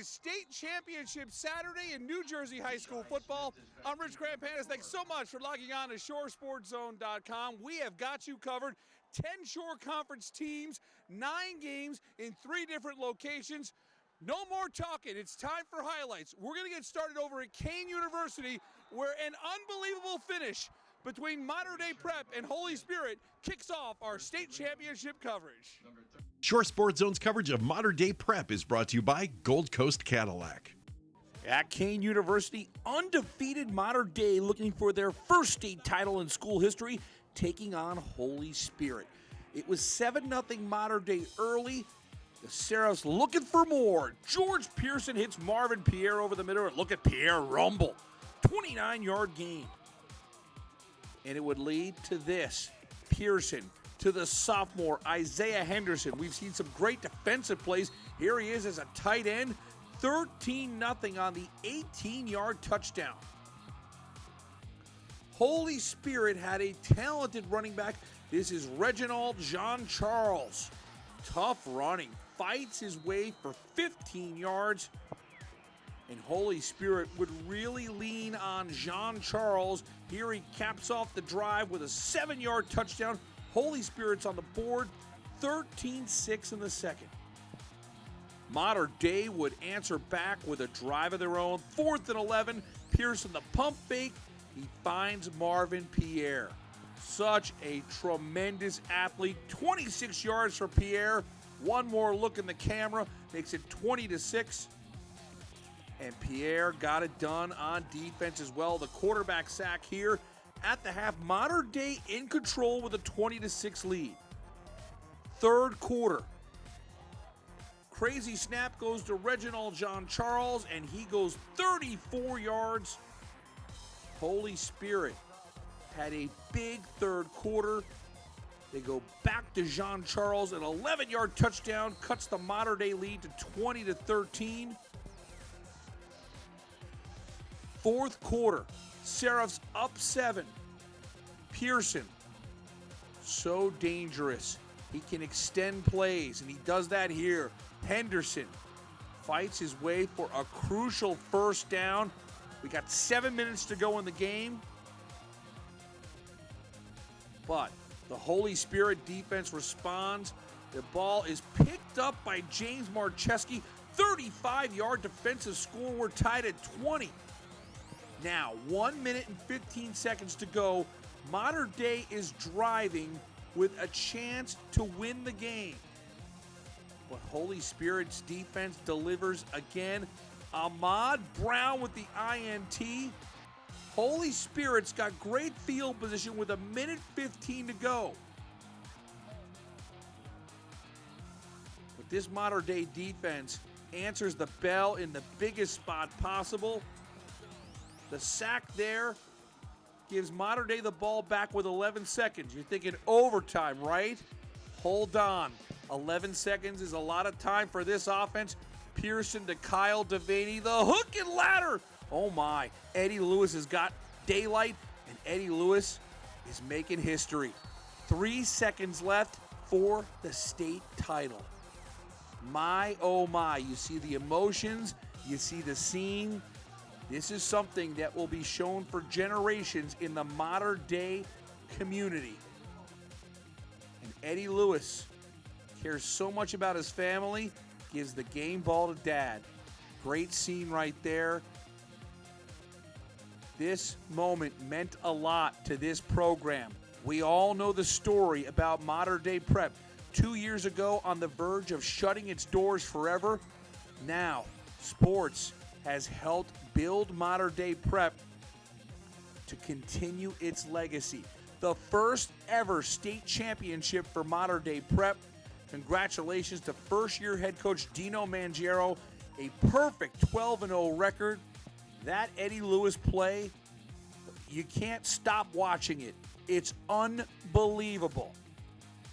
is state championship Saturday in New Jersey high school football. I'm Rich Grandpanis. Thanks so much for logging on to ShoreSportsZone.com. We have got you covered. 10 Shore Conference teams, 9 games in 3 different locations. No more talking. It's time for highlights. We're going to get started over at Kane University, where an unbelievable finish between Modern Day Prep and Holy Spirit kicks off our state championship coverage. Shore Sports Zone's coverage of Modern Day Prep is brought to you by Gold Coast Cadillac. At Kane University, undefeated Modern Day looking for their first state title in school history, taking on Holy Spirit. It was 7-0 Modern Day early. The Seraphs looking for more. George Pearson hits Marvin Pierre over the middle. Look at Pierre rumble. 29-yard gain. And it would lead to this. Pearson to the sophomore, Isaiah Henderson. We've seen some great defensive plays. Here he is as a tight end. 13-0 on the 18-yard touchdown. Holy Spirit had a talented running back. This is Reginald Jean Charles. Tough running. Fights his way for 15 yards. And Holy Spirit would really lean on Jean Charles. Here he caps off the drive with a 7-yard touchdown. Holy Spirit's on the board, 13-6 in the second. Modern Day would answer back with a drive of their own. 4th and 11, Pearson the pump fake. He finds Marvin Pierre. Such a tremendous athlete. 26 yards for Pierre. One more look in the camera, makes it 20-6. And Pierre got it done on defense as well. The quarterback sack here. At the half, Modern Day in control with a 20-6 lead. Third quarter. Crazy snap goes to Reginald Jean Charles, and he goes 34 yards. Holy Spirit had a big third quarter. They go back to Jean Charles, an 11-yard touchdown, cuts the Modern Day lead to 20-13. Fourth quarter, Seraphs up 7. Pearson, so dangerous. He can extend plays, and he does that here. Henderson fights his way for a crucial first down. We got 7 minutes to go in the game. But the Holy Spirit defense responds. The ball is picked up by James Marcheski. 35-yard defensive score. We're tied at 20. Now, 1 minute and 15 seconds to go. Modern Day is driving with a chance to win the game. But Holy Spirit's defense delivers again. Ahmad Brown with the INT. Holy Spirit's got great field position with 1 minute 15 to go. But this Modern Day defense answers the bell in the biggest spot possible. The sack there gives Modern Day the ball back with 11 seconds. You're thinking overtime, right? Hold on. 11 seconds is a lot of time for this offense. Pearson to Kyle Devaney. The hook and ladder. Oh my. Eddie Lewis has got daylight, and Eddie Lewis is making history. 3 seconds left for the state title. My, oh my. You see the emotions. You see the scene. This is something that will be shown for generations in the Modern Day community. And Eddie Lewis cares so much about his family, gives the game ball to Dad. Great scene right there. This moment meant a lot to this program. We all know the story about Modern Day Prep. 2 years ago, on the verge of shutting its doors forever. Now, sports has helped build Modern Day Prep to continue its legacy. The first ever state championship for Modern Day Prep. Congratulations to first-year head coach Dino Mangiero. A perfect 12-0 record. That Eddie Lewis play, you can't stop watching it. It's unbelievable.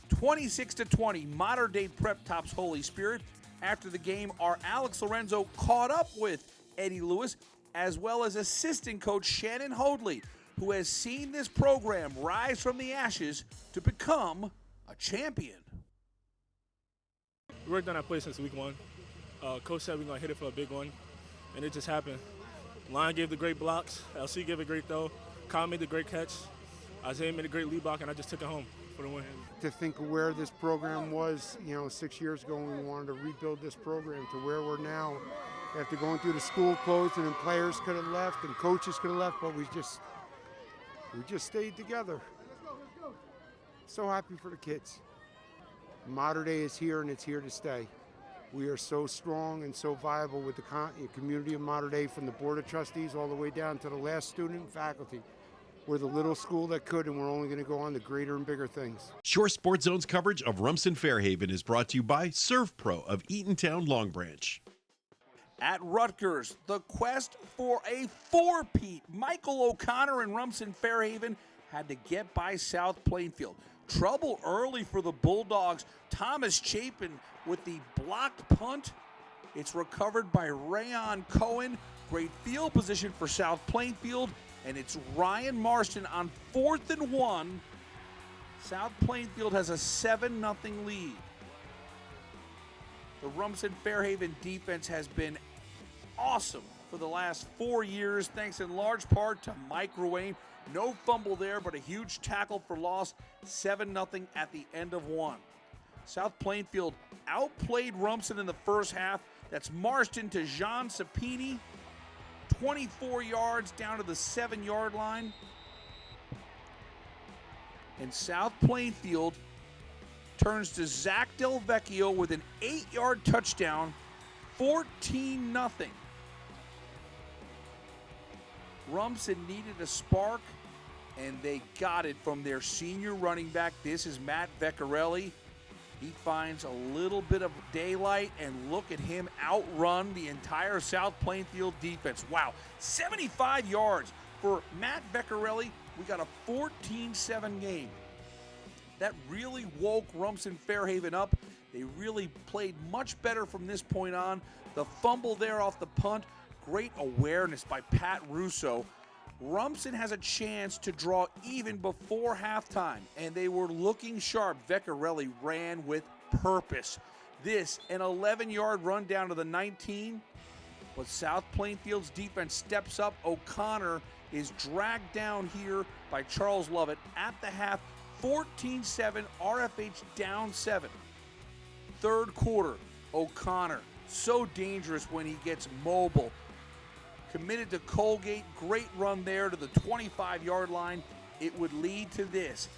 26-20, Modern Day Prep tops Holy Spirit. After the game, our Alex Lorenzo caught up with Eddie Lewis, as well as assistant coach Shannon Hoadley, who has seen this program rise from the ashes to become a champion. We worked on our play since week 1. Coach said we're going to hit it for a big one, and it just happened. Line gave the great blocks. LC gave a great throw. Kyle made the great catch. Isaiah made a great lead block, and I just took it home for the win. To think of where this program was, 6 years ago when we wanted to rebuild this program to where we're now, after going through the school closed and then players could have left and coaches could have left, but we just stayed together. So happy for the kids. Mater Day is here and it's here to stay. We are so strong and so viable with the community of Mater Day, from the Board of Trustees all the way down to the last student and faculty. We're the little school that could, and we're only going to go on to greater and bigger things. Shore Sports Zone's coverage of Rumson-Fair is brought to you by Serve Pro of Eatontown Long Branch. At Rutgers, the quest for a four-peat. Michael O'Connor and Rumson-Fair had to get by South Plainfield. Trouble early for the Bulldogs. Thomas Chapin with the blocked punt. It's recovered by Rayon Cohen. Great field position for South Plainfield. And it's Ryan Marston on 4th and 1. South Plainfield has a 7-0 lead. The Rumson-Fair defense has been awesome for the last 4 years, thanks in large part to Mike Ruane. No fumble there, but a huge tackle for loss. 7-0 at the end of one. South Plainfield outplayed Rumson in the first half. That's Marston to Jean Sapini. 24 yards down to the 7-yard line. And South Plainfield turns to Zach Del Vecchio with an 8-yard touchdown, 14-0. Rumson needed a spark, and they got it from their senior running back. This is Matt Vecchiarelli. He finds a little bit of daylight, and look at him outrun the entire South Plainfield defense. Wow, 75 yards for Matt Vecchiarelli. We got a 14-7 game. That really woke Rumson-Fair up. They really played much better from this point on. The fumble there off the punt, great awareness by Pat Russo. Rumson has a chance to draw even before halftime, and they were looking sharp. Vecchiarelli ran with purpose. This, an 11-yard run down to the 19, but South Plainfield's defense steps up. O'Connor is dragged down here by Charles Lovett at the half. 14-7, RFH down 7. Third quarter, O'Connor, so dangerous when he gets mobile. Committed to Colgate, great run there to the 25-yard line. It would lead to this.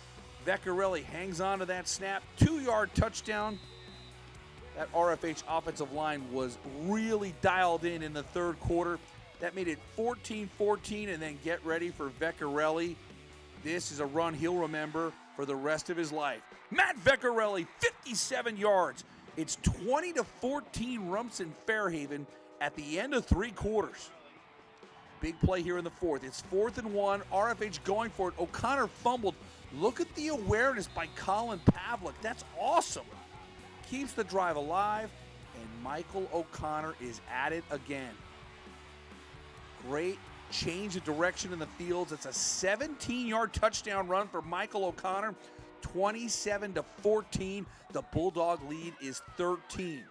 Vecchiarelli hangs on to that snap, 2-yard touchdown. That RFH offensive line was really dialed in the third quarter. That made it 14-14, and then get ready for Vecchiarelli. This is a run he'll remember for the rest of his life. Matt Vecchiarelli, 57 yards. It's 20-14 Rumson-Fair at the end of 3 quarters. Big play here in the fourth. It's 4th and 1. RFH going for it. O'Connor fumbled. Look at the awareness by Colin Pavlik. That's awesome. Keeps the drive alive, and Michael O'Connor is at it again. Great change of direction in the fields. It's a 17-yard touchdown run for Michael O'Connor. 27-14. The Bulldog lead is 13.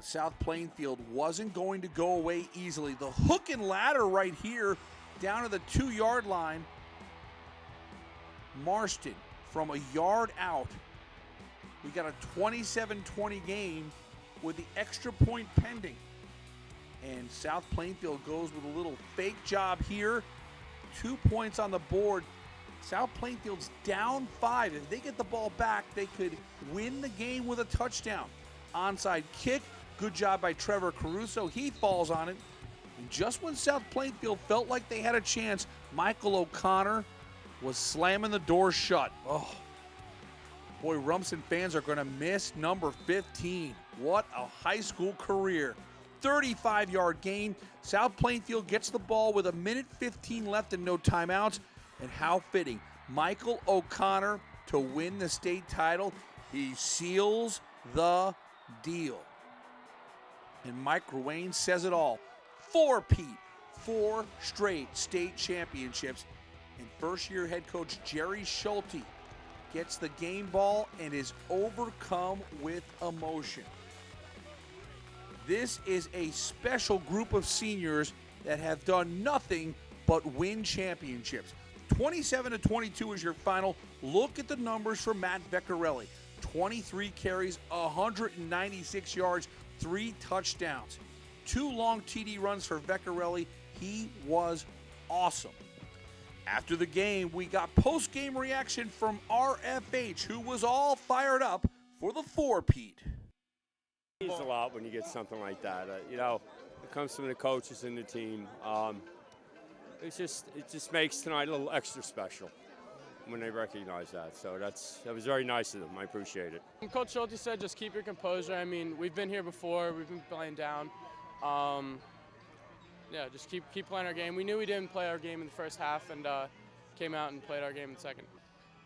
South Plainfield wasn't going to go away easily. The hook and ladder right here down to the 2-yard line. Marston from a yard out. We got a 27-20 game with the extra point pending. And South Plainfield goes with a little fake job here. 2 points on the board. South Plainfield's down 5. If they get the ball back, they could win the game with a touchdown. Onside kick. Good job by Trevor Caruso. He falls on it. And just when South Plainfield felt like they had a chance, Michael O'Connor was slamming the door shut. Oh, boy, Rumson fans are going to miss number 15. What a high school career. 35-yard gain. South Plainfield gets the ball with 1:15 left and no timeouts. And how fitting. Michael O'Connor to win the state title. He seals the deal. And Mike Ruane says it all. 4-peat, 4 straight state championships. And first-year head coach Jerry Schulte gets the game ball and is overcome with emotion. This is a special group of seniors that have done nothing but win championships. 27-22 is your final. Look at the numbers for Matt Vecchiarelli. 23 carries, 196 yards, 3 touchdowns. 2 long TD runs for Vecchiarelli. He was awesome. After the game, we got post-game reaction from RFH, who was all fired up for the four-peat. It means a lot when you get something like that. It comes from the coaches and the team. It just makes tonight a little extra special when they recognize that. So that was very nice of them. I appreciate it. Coach Schulte said just keep your composure. I mean, we've been here before. We've been playing down. Yeah, just keep playing our game. We knew we didn't play our game in the first half and came out and played our game in the second.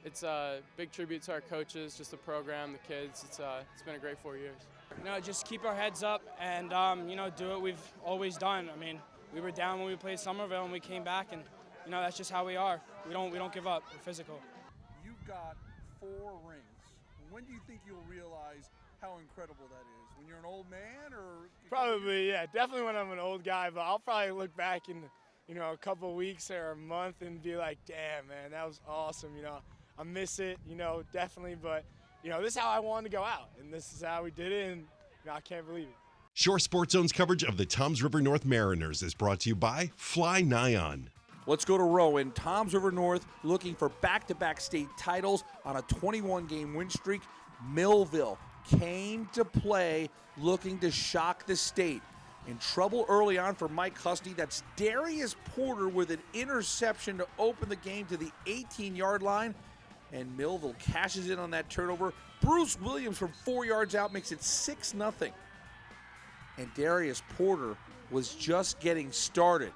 It's a big tribute to our coaches, just the program, the kids. It's been a great 4 years. Just keep our heads up and, do what we've always done. I mean, we were down when we played Somerville and we came back and, that's just how we are. We don't give up. We're physical. You've got 4 rings. When do you think you'll realize how incredible that is? When you're an old man or? Probably, yeah. Definitely when I'm an old guy, but I'll probably look back in, a couple of weeks or a month and be like, damn, man, that was awesome. I miss it, definitely, but, this is how I wanted to go out, and this is how we did it, and I can't believe it. Shore Sports Zone's coverage of the Toms River North Mariners is brought to you by Fly Nyon. Let's go to Rowan. Toms River North looking for back-to-back state titles on a 21-game win streak. Millville came to play looking to shock the state. In trouble early on for Mike Husney. That's Darius Porter with an interception to open the game to the 18-yard line. And Millville cashes in on that turnover. Bruce Williams from 4 yards out makes it 6-0. And Darius Porter was just getting started.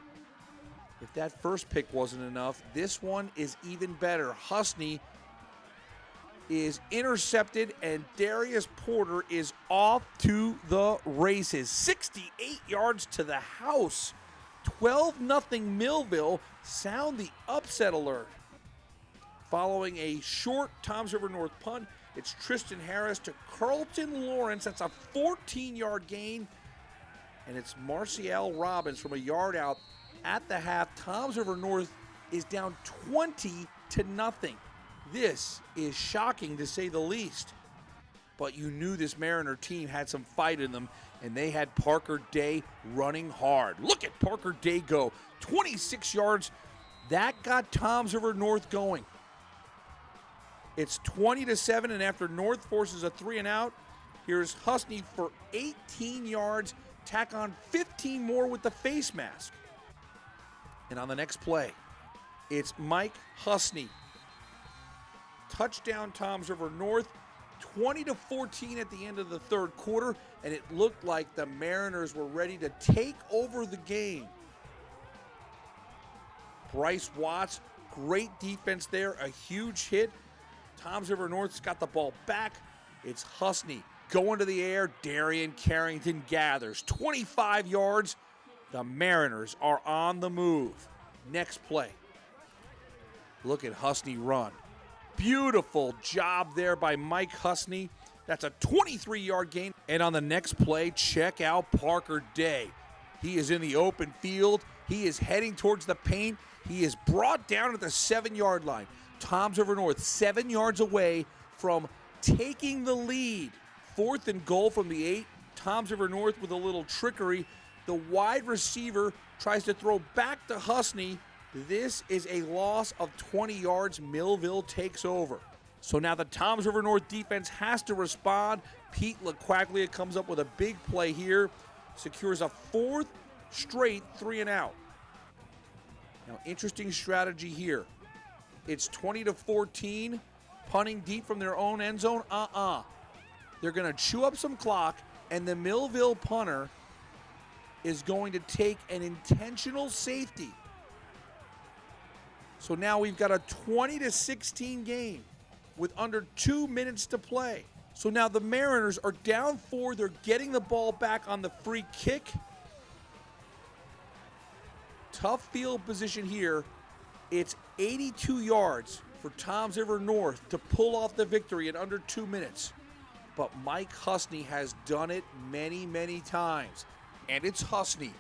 If that first pick wasn't enough, this one is even better. Husney is intercepted, and Darius Porter is off to the races. 68 yards to the house. 12-0 Millville. Sound the upset alert. Following a short Toms River North punt, it's Tristan Harris to Carlton Lawrence. That's a 14-yard gain. And it's Marcial Robbins from a yard out at the half. Toms River North is down 20-0. This is shocking to say the least. But you knew this Mariner team had some fight in them, and they had Parker Day running hard. Look at Parker Day go. 26 yards. That got Toms River North going. It's 20-7, and after North forces a 3-and-out, here's Husney for 18 yards. Tack on 15 more with the face mask. And on the next play, it's Mike Husney. Touchdown Toms River North, 20-14 at the end of the third quarter, and it looked like the Mariners were ready to take over the game. Bryce Watts, great defense there, a huge hit. Toms River North's got the ball back. It's Husney going to the air. Darian Carrington gathers 25 yards. The Mariners are on the move. Next play. Look at Husney run. Beautiful job there by Mike Husney. That's a 23-yard gain. And on the next play, check out Parker Day. He is in the open field. He is heading towards the paint. He is brought down at the 7-yard line. Toms River North 7 yards away from taking the lead. 4th and goal from the 8. Toms River North with a little trickery. The wide receiver tries to throw back to Husney. This is a loss of 20 yards. Millville takes over. So now the Toms River North defense has to respond. Pete LaQuaglia comes up with a big play here. Secures a 4th straight 3-and-out. Now, interesting strategy here. It's 20-14, punting deep from their own end zone. They're going to chew up some clock, and the Millville punter is going to take an intentional safety. So now we've got a 20-16 game with under 2 minutes to play. So now the Mariners are down 4. They're getting the ball back on the free kick. Tough field position here. It's 82 yards for Toms River North to pull off the victory in under 2 minutes. but Mike Husney has done it many, many times. And it's Husney.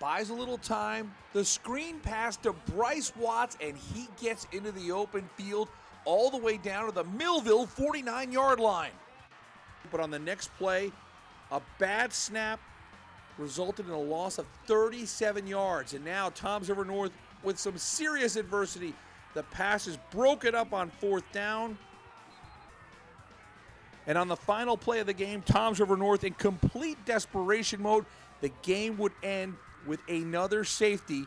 Buys a little time. The screen pass to Bryce Watts, and he gets into the open field all the way down to the Millville 49-yard line. But on the next play, a bad snap resulted in a loss of 37 yards. And now Toms River North with some serious adversity. The pass is broken up on 4th down. And on the final play of the game, Toms River North in complete desperation mode. The game would end with another safety,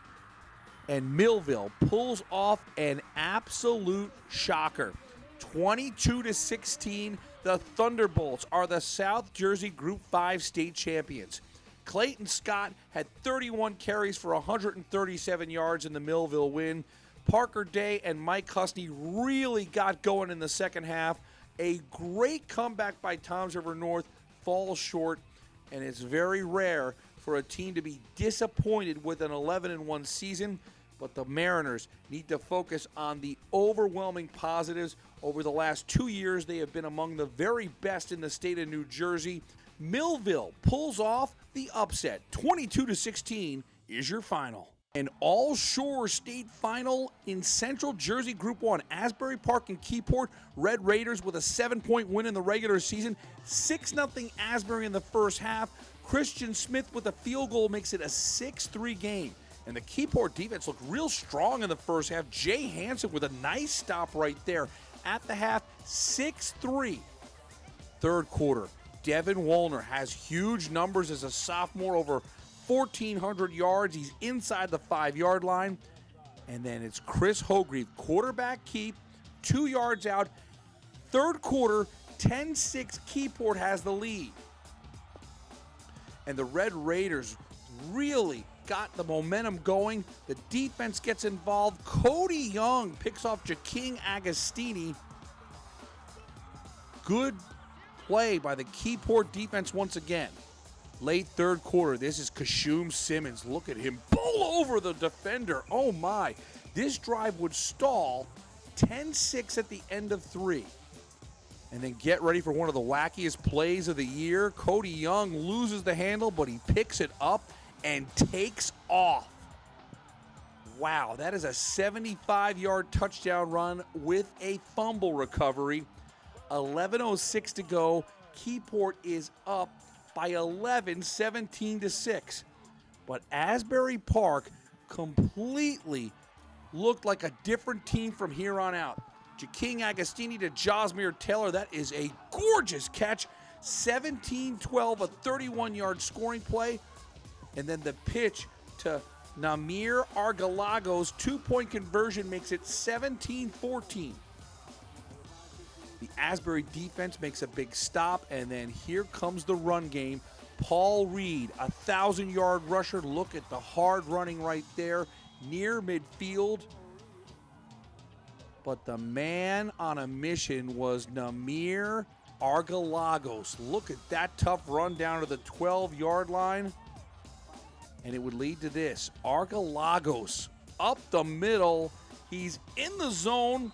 and Millville pulls off an absolute shocker. 22-16, the Thunderbolts are the South Jersey Group 5 state champions. Clayton Scott had 31 carries for 137 yards in the Millville win. Parker Day and Mike Husney really got going in the second half. A great comeback by Toms River North falls short, and it's very rare for a team to be disappointed with an 11-1 season, but the Mariners need to focus on the overwhelming positives. Over the last 2 years, they have been among the very best in the state of New Jersey. Millville pulls off the upset. 22-16 is your final. An all-shore state final in Central Jersey Group 1. Asbury Park and Keyport. Red Raiders with a 7-point win in the regular season. 6-0 Asbury in the first half. Christian Smith with a field goal makes it a 6-3 game. And the Keyport defense looked real strong in the first half. Jay Hansen with a nice stop right there. At the half, 6-3. Third quarter, Devin Woolner has huge numbers as a sophomore, over 1,400 yards. He's inside the 5-yard line. And then it's Chris Hogreave, quarterback keep, 2 yards out. Third quarter, 10-6, Keyport has the lead. And the Red Raiders really got the momentum going. The defense gets involved. Cody Young picks off Jaking Agostini. Good play by the Keyport defense once again. Late third quarter, this is Kashum Simmons. Look at him bowl over the defender. Oh my. This drive would stall. 10-6 at the end of 3. And then get ready for one of the wackiest plays of the year. Cody Young loses the handle, but he picks it up and takes off. Wow, that is a 75-yard touchdown run with a fumble recovery. 11:06 to go. Keyport is up by 11, 17-6. But Asbury Park completely looked like a different team from here on out. Jaking Agostini to Josmere Taylor. That is a gorgeous catch. 17-12, a 31-yard scoring play. And then the pitch to Namir Argalagos. 2-point conversion makes it 17-14. The Asbury defense makes a big stop, and then here comes the run game. Paul Reed, a 1,000-yard rusher. Look at the hard running right there near midfield. But the man on a mission was Namir Argalagos. Look at that tough run down to the 12-yard line. And it would lead to this. Argalagos up the middle. He's in the zone.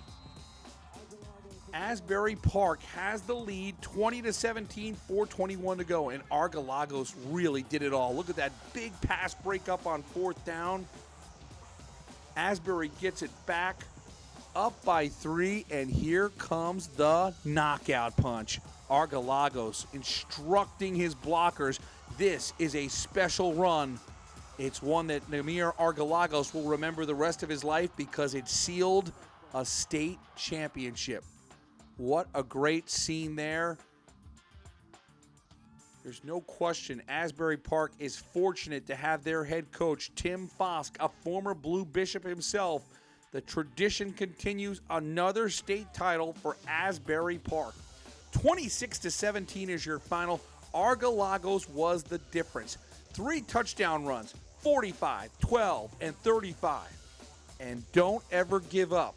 Asbury Park has the lead, 20-17, 4:21 to go. And Argalagos really did it all. Look at that big pass breakup on 4th down. Asbury gets it back, up by 3, and here comes the knockout punch. Argalagos instructing his blockers. This is a special run. It's one that Namir Argalagos will remember the rest of his life because it sealed a state championship. What a great scene there. There's no question Asbury Park is fortunate to have their head coach, Tim Fosk, a former Blue Bishop himself. The tradition continues. Another state title for Asbury Park. 26-17 is your final. Argalagos was the difference. 3 touchdown runs, 45, 12, and 35. And don't ever give up.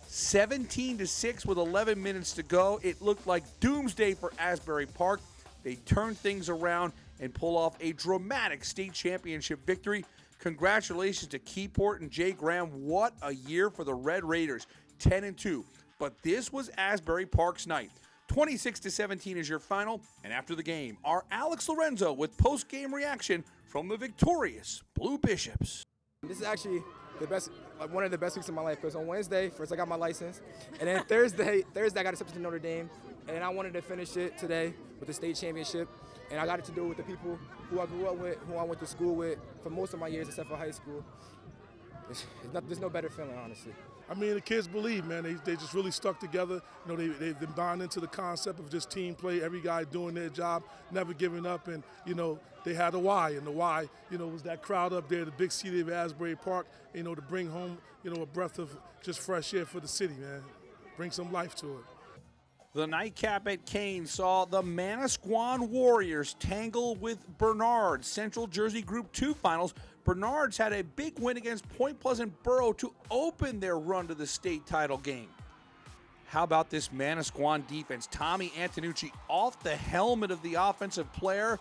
17-6 with 11 minutes to go. It looked like doomsday for Asbury Park. They turn things around and pull off a dramatic state championship victory. Congratulations to Keyport and Jay Graham. What a year for the Red Raiders, 10-2. But this was Asbury Park's night. 26-17 is your final. And after the game, our Alex Lorenzo with post-game reaction from the victorious Blue Bishops. This is actually the best, one of the best weeks of my life, because on Wednesday, first I got my license, and then Thursday I got accepted to Notre Dame, and then I wanted to finish it today with the state championship, and I got it to do it with the people who I grew up with, who I went to school with for most of my years except for high school. There's no better feeling, honestly. I mean, the kids believe, man. They just really stuck together. You know, they've been bonded into the concept of just team play, every guy doing their job, never giving up. And, you know, they had a why. And the why, you know, was that crowd up there, the big city of Asbury Park, you know, to bring home, you know, a breath of just fresh air for the city, man. Bring some life to it. The nightcap at Kane saw the Manasquan Warriors tangle with Bernard. Central Jersey Group 2 finals. Bernards had a big win against Point Pleasant Borough to open their run to the state title game. How about this Manasquan defense? Tommy Antonucci off the helmet of the offensive player.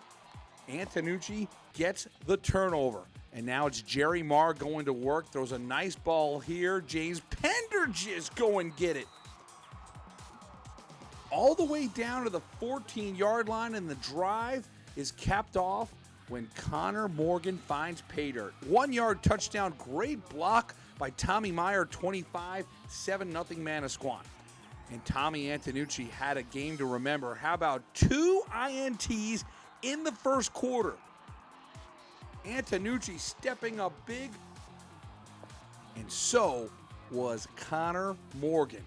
Antonucci gets the turnover. And now it's Jerry Marr going to work. Throws a nice ball here. James Pendergis go and get it. All the way down to the 14-yard line, and the drive is capped off when Connor Morgan finds pay dirt. 1-yard touchdown, great block by Tommy Meyer, 25, 7-0 Manasquan. And Tommy Antonucci had a game to remember. How about 2 INTs in the first quarter? Antonucci stepping up big, and so was Connor Morgan.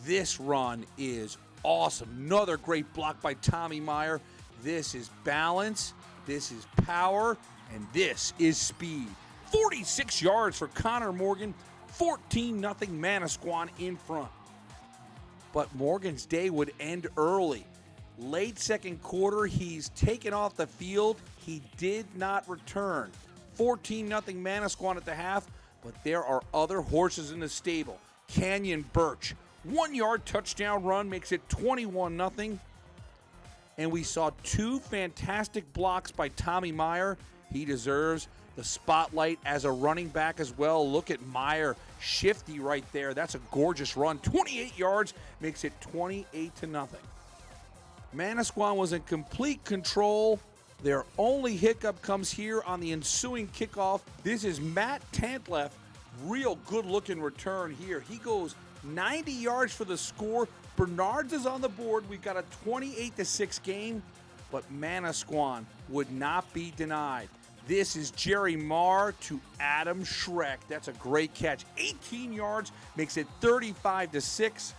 This run is awesome. Another great block by Tommy Meyer. This is balance, this is power, and this is speed. 46 yards for Connor Morgan, 14-0 Manasquan in front. But Morgan's day would end early. Late second quarter, he's taken off the field. He did not return. 14-0 Manasquan at the half, but there are other horses in the stable. Canyon Birch, 1-yard touchdown run makes it 21-0. And we saw 2 fantastic blocks by Tommy Meyer. He deserves the spotlight as a running back as well. Look at Meyer, shifty right there. That's a gorgeous run. 28 yards makes it 28-0. Manasquan was in complete control. Their only hiccup comes here on the ensuing kickoff. This is Matt Tantleff. Real good-looking return here. He goes 90 yards for the score. Bernards is on the board. We've got a 28-6 game, but Manasquan would not be denied. This is Jerry Marr to Adam Schreck. That's a great catch. 18 yards makes it 35-6.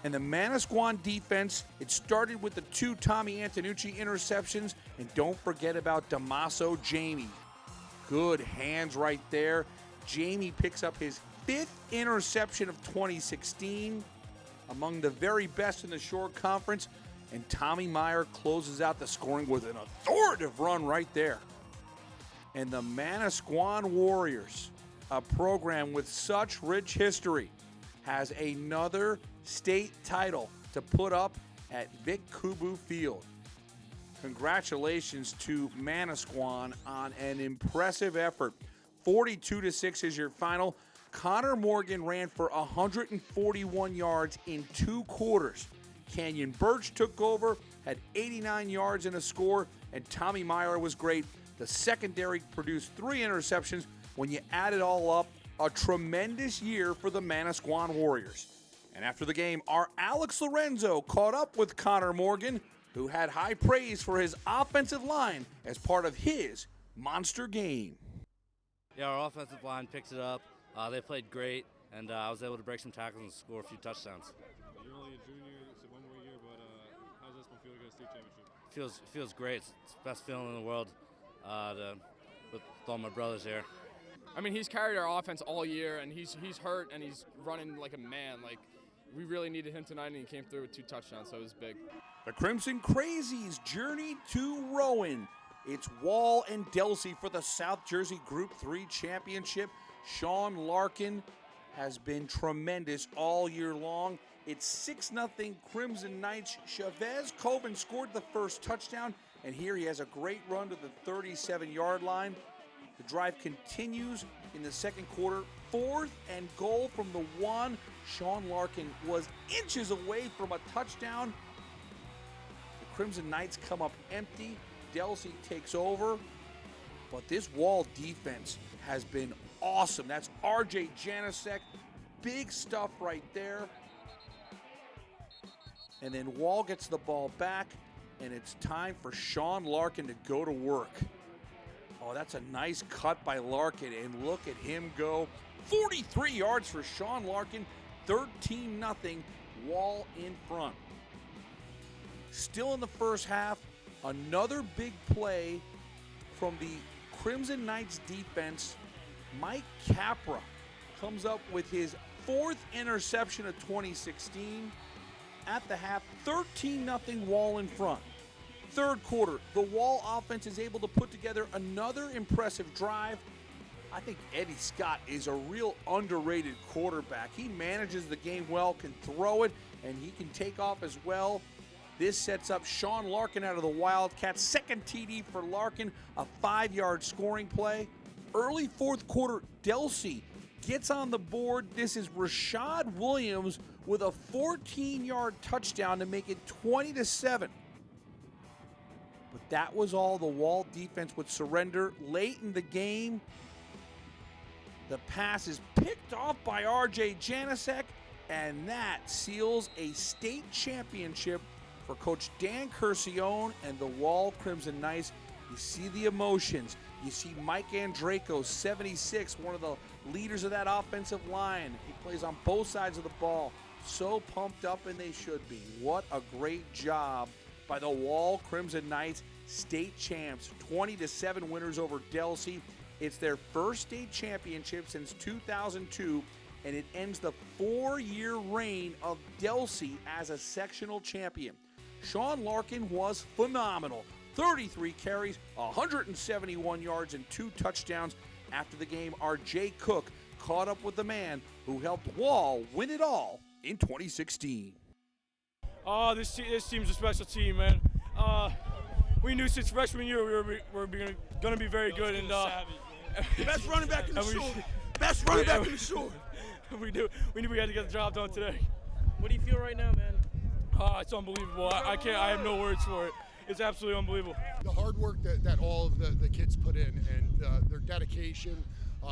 And the Manasquan defense, it started with the 2 Tommy Antonucci interceptions. And don't forget about Damaso Jamie. Good hands right there. Jamie picks up his 5th interception of 2016, among the very best in the Shore Conference. And Tommy Meyer closes out the scoring with an authoritative run right there. And the Manasquan Warriors, a program with such rich history, has another state title to put up at Vic Kubu Field. Congratulations to Manasquan on an impressive effort. 42-6 is your final. Connor Morgan ran for 141 yards in 2 quarters. Canyon Birch took over, had 89 yards and a score, and Tommy Meyer was great. The secondary produced 3 interceptions. When you add it all up, a tremendous year for the Manasquan Warriors. And after the game, our Alex Lorenzo caught up with Connor Morgan, who had high praise for his offensive line as part of his monster game. Yeah, our offensive line picked it up. They played great, and I was able to break some tackles and score a few touchdowns. You're only a junior, so 1 more year, but how does this one feel against state championship? Feels great. It's the best feeling in the world with all my brothers here. I mean, he's carried our offense all year, and he's hurt, and he's running like a man. Like, we really needed him tonight, and he came through with 2 touchdowns, so it was big. The Crimson Crazies journey to Rowan. It's Wall and Delsea for the South Jersey Group 3 Championship. Sean Larkin has been tremendous all year long. It's 6-0 Crimson Knights. Chavez Coven scored the first touchdown, and here he has a great run to the 37-yard line. The drive continues in the second quarter. 4th and goal from the 1. Sean Larkin was inches away from a touchdown. The Crimson Knights come up empty. Delsea takes over. But this Wall defense has been awesome. That's R.J. Janasek. Big stuff right there. And then Wall gets the ball back, and it's time for Sean Larkin to go to work. Oh, that's a nice cut by Larkin, and look at him go. 43 yards for Sean Larkin, 13-0, Wall in front. Still in the first half, another big play from the Crimson Knights defense. Mike Capra comes up with his 4th interception of 2016. At the half, 13-0 Wall in front. Third quarter, the Wall offense is able to put together another impressive drive. I think Eddie Scott is a real underrated quarterback. He manages the game well, can throw it, and he can take off as well. This sets up Sean Larkin out of the Wildcats. Second TD for Larkin, a 5-yard scoring play. Early fourth quarter, Delsea gets on the board. This is Rashad Williams with a 14-yard touchdown to make it 20-7. But that was all the Wall defense would surrender. Late in the game, the pass is picked off by R.J. Janasek, and that seals a state championship for Coach Dan Curcione and the Wall Crimson Knights. You see the emotions. You see Mike Andraco, 76, one of the leaders of that offensive line. He plays on both sides of the ball. So pumped up, and they should be. What a great job by the Wall Crimson Knights, state champs, 20-7 winners over Delsea. It's their first state championship since 2002, and it ends the 4-year reign of Delsea as a sectional champion. Sean Larkin was phenomenal. 33 carries, 171 yards, and 2 touchdowns. After the game, our Jay Cook caught up with the man who helped Wall win it all in 2016. Oh, this team's a special team, man. We knew since freshman year we were going to be very good. And best running back in the shore. Best running back in the shore. We knew we had to get the job done today. What do you feel right now, man? It's unbelievable. I have no words for it. It's absolutely unbelievable. The hard work that all of the kids put in, and their dedication,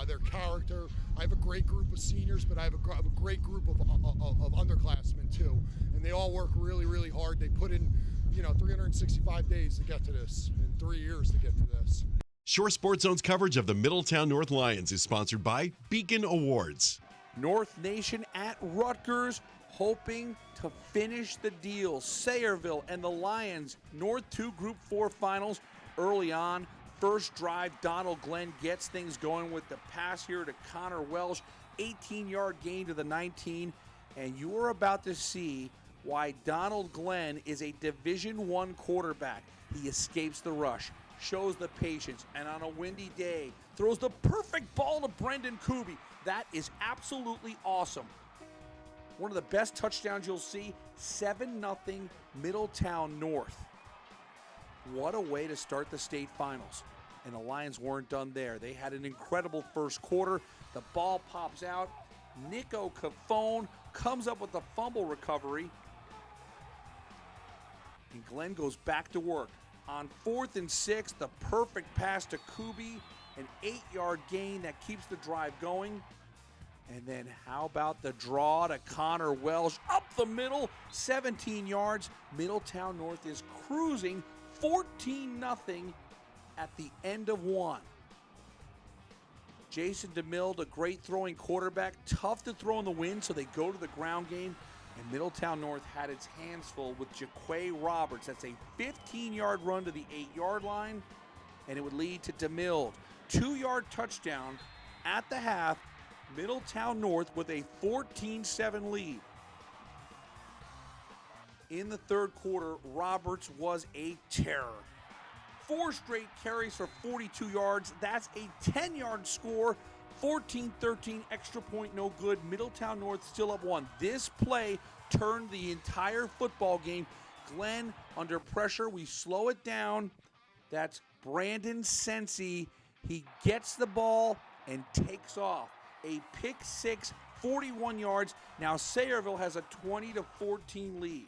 their character. I have a great group of seniors, but I have a great group of underclassmen too, and they all work really, really hard. They put in, 365 days to get to this, and 3 years to get to this. Shore Sports Zone's coverage of the Middletown North Lions is sponsored by Beacon Awards. North Nation at Rutgers, hoping to finish the deal. Sayreville and the Lions, North 2 Group 4 finals early on. First drive, Donald Glenn gets things going with the pass here to Connor Welsh. 18-yard gain to the 19. And you are about to see why Donald Glenn is a Division I quarterback. He escapes the rush, shows the patience, and on a windy day, throws the perfect ball to Brendan Kuby. That is absolutely awesome. One of the best touchdowns you'll see, 7-0 Middletown North. What a way to start the state finals. And the Lions weren't done there. They had an incredible first quarter. The ball pops out. Nico Cafone comes up with a fumble recovery. And Glenn goes back to work. On 4th and 6, the perfect pass to Kuby. An 8-yard gain that keeps the drive going. And then how about the draw to Connor Welsh up the middle, 17 yards. Middletown North is cruising 14-0 at the end of one. Jason DeMille, a great throwing quarterback, tough to throw in the wind, so they go to the ground game. And Middletown North had its hands full with Jaquay Roberts. That's a 15-yard run to the 8-yard line, and it would lead to DeMille. 2-yard touchdown at the half. Middletown North with a 14-7 lead. In the third quarter, Roberts was a terror. 4 straight carries for 42 yards. That's a 10-yard score. 14-13, extra point, no good. Middletown North still up 1. This play turned the entire football game. Glenn under pressure. We slow it down. That's Brandon Sensi. He gets the ball and takes off. a pick six, 41 yards. Now Sayreville has a 20-14 lead.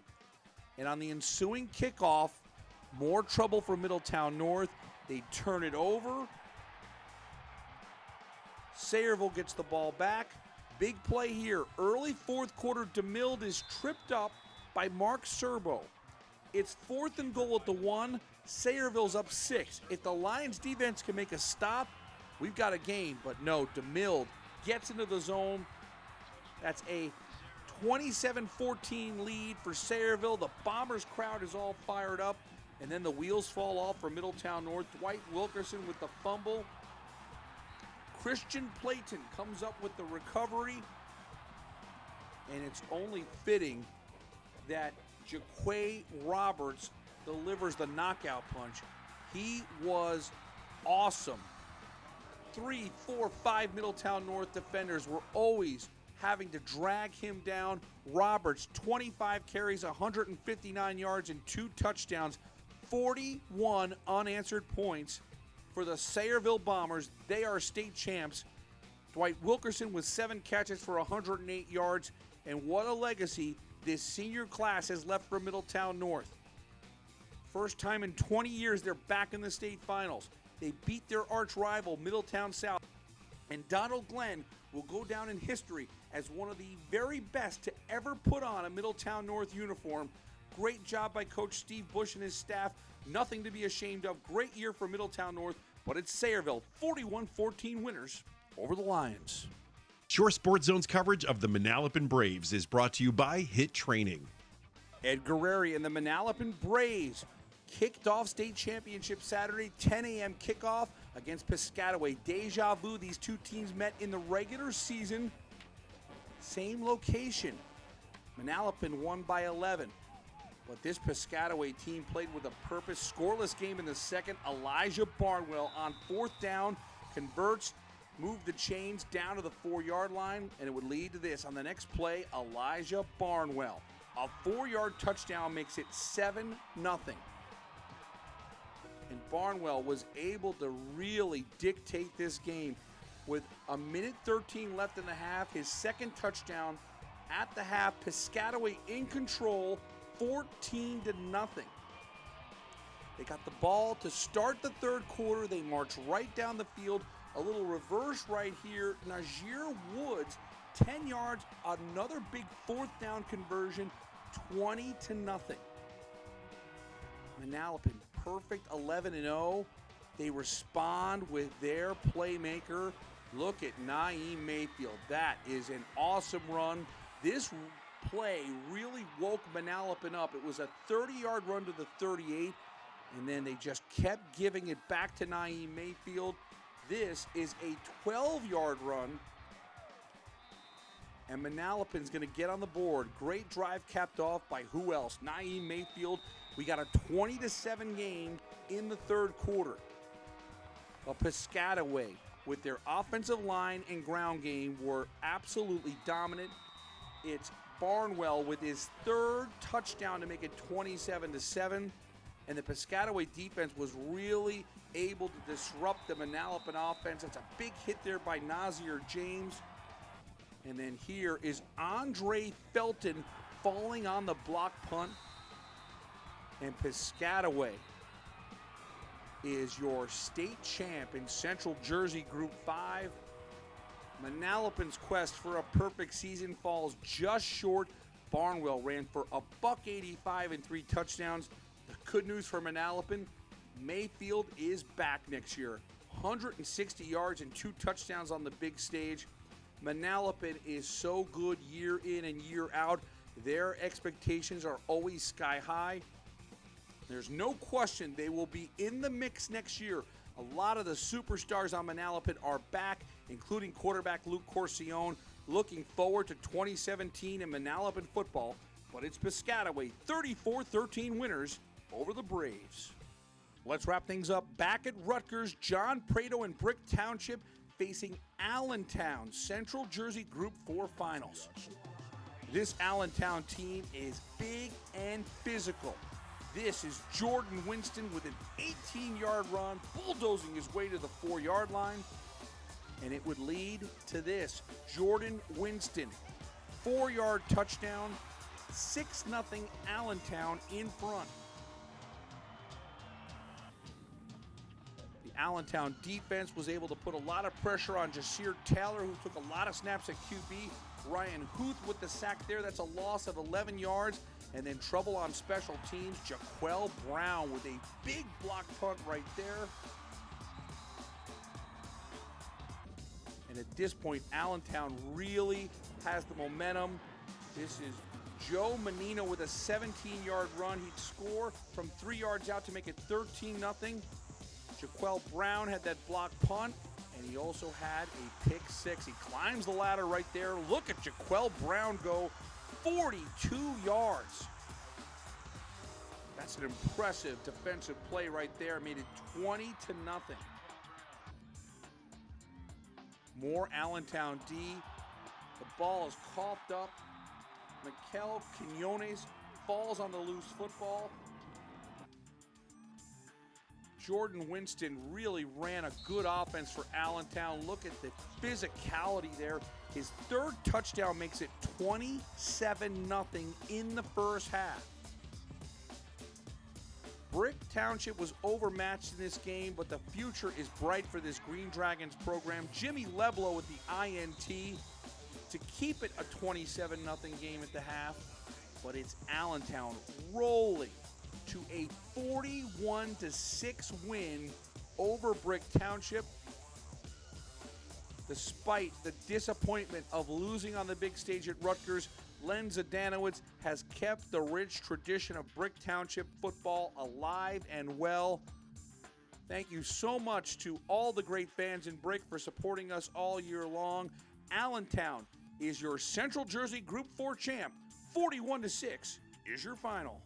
And on the ensuing kickoff, more trouble for Middletown North. They turn it over. Sayreville gets the ball back. Big play here. Early fourth quarter, DeMille is tripped up by Mark Serbo. It's 4th and goal at the 1. Sayreville's up 6. If the Lions defense can make a stop, we've got a game. But no, DeMille gets into the zone. That's a 27-14 lead for Sayreville. The Bombers crowd is all fired up. And then the wheels fall off for Middletown North. Dwight Wilkerson with the fumble. Christian Playton comes up with the recovery. And it's only fitting that Jaquay Roberts delivers the knockout punch. He was awesome. 3, 4, 5 Middletown North defenders were always having to drag him down. Roberts, 25 carries, 159 yards, and 2 touchdowns. 41 unanswered points for the Sayreville Bombers. They are state champs. Dwight Wilkerson with 7 catches for 108 yards. And what a legacy this senior class has left for Middletown North. First time in 20 years they're back in the state finals. They beat their arch rival, Middletown South. And Donald Glenn will go down in history as one of the very best to ever put on a Middletown North uniform. Great job by Coach Steve Bush and his staff. Nothing to be ashamed of. Great year for Middletown North, but it's Sayreville, 41-14 winners over the Lions. Shore Sports Zone's coverage of the Manalapan Braves is brought to you by Hit Training. Ed Guerreri and the Manalapan Braves kicked off state championship Saturday, 10 a.m. kickoff against Piscataway. Deja vu, these two teams met in the regular season. Same location. Manalapan won by 11. But this Piscataway team played with a purpose. Scoreless game in the second. Elijah Barnwell on 4th down converts, moved the chains down to the 4-yard line, and it would lead to this. On the next play, Elijah Barnwell. A 4-yard touchdown makes it 7-0. And Barnwell was able to really dictate this game. With a minute 13 left in the half, his second touchdown at the half. Piscataway in control, 14-0. They got the ball to start the third quarter. They march right down the field. A little reverse right here. Najir Woods, 10 yards, another big 4th down conversion, 20-0. Manalapan, perfect 11-0. They respond with their playmaker. Look at Naeem Mayfield. That is an awesome run. This play really woke Manalapan up. It was a 30-yard run to the 38, and then they just kept giving it back to Naeem Mayfield. This is a 12-yard run, and Manalapan's going to get on the board. Great drive capped off by who else? Naeem Mayfield. We got a 20-7 game in the third quarter. Well, Piscataway, with their offensive line and ground game, were absolutely dominant. It's Barnwell with his 3rd touchdown to make it 27-7. And the Piscataway defense was really able to disrupt the Manalapan offense. It's a big hit there by Nazir James. And then here is Andre Felton falling on the block punt. And Piscataway is your state champ in Central Jersey Group 5. Manalapan's quest for a perfect season falls just short. Barnwell ran for $185 and 3 touchdowns. The good news for Manalapan, Mayfield is back next year. 160 yards and 2 touchdowns on the big stage. Manalapan is so good year in and year out. Their expectations are always sky high. There's no question they will be in the mix next year. A lot of the superstars on Manalapan are back, including quarterback Luke Corcione. Looking forward to 2017 in Manalapan football, but it's Piscataway, 34-13 winners over the Braves. Let's wrap things up back at Rutgers. John Prado and Brick Township facing Allentown, Central Jersey Group 4 Finals. This Allentown team is big and physical. This is Jordan Winston with an 18-yard run, bulldozing his way to the 4-yard line. and it would lead to this. Jordan Winston, 4-yard touchdown, 6-0 Allentown in front. The Allentown defense was able to put a lot of pressure on Jasir Taylor, who took a lot of snaps at QB. Ryan Huth with the sack there. That's a loss of 11 yards. And then trouble on special teams. Jaquel Brown with a big block punt right there. And at this point, Allentown really has the momentum. This is Joe Menino with a 17-yard run. He'd score from 3 yards out to make it 13-0. Jaquel Brown had that block punt, and he also had a pick six. He climbs the ladder right there. Look at Jaquel Brown go 42 yards. That's an impressive defensive play right there. Made it 20-0. More Allentown D. The ball is coughed up. Mikel Quinones falls on the loose football. Jordan Winston really ran a good offense for Allentown. Look at the physicality there. His third touchdown makes it 27-0 in the first half. Brick Township was overmatched in this game, but the future is bright for this Green Dragons program. Jimmy Leblow with the INT to keep it a 27-0 game at the half, but it's Allentown rolling to a 41-6 win over Brick Township. Despite the disappointment of losing on the big stage at Rutgers, Len Zdanowicz has kept the rich tradition of Brick Township football alive and well. Thank you so much to all the great fans in Brick for supporting us all year long. Allentown is your Central Jersey Group 4 champ. 41-6 is your final.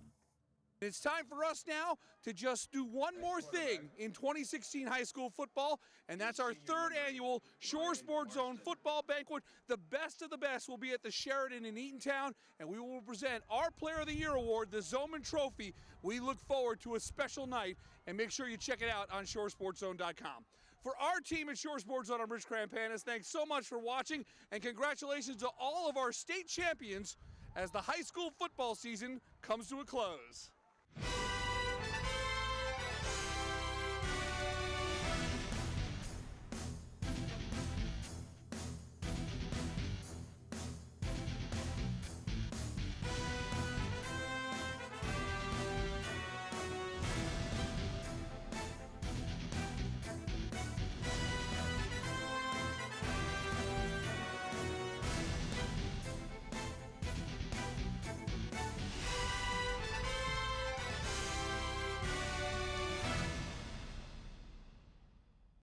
It's time for us now to just do one more thing in 2016 high school football, and that's our third annual Shore Sports Zone football banquet. The best of the best will be at the Sheraton in Eatontown, and we will present our Player of the Year award, the Zoman Trophy. We look forward to a special night, and make sure you check it out on shoresportszone.com. For our team at Shore Sports Zone, I'm Rich Crampanis. Thanks so much for watching, and congratulations to all of our state champions as the high school football season comes to a close.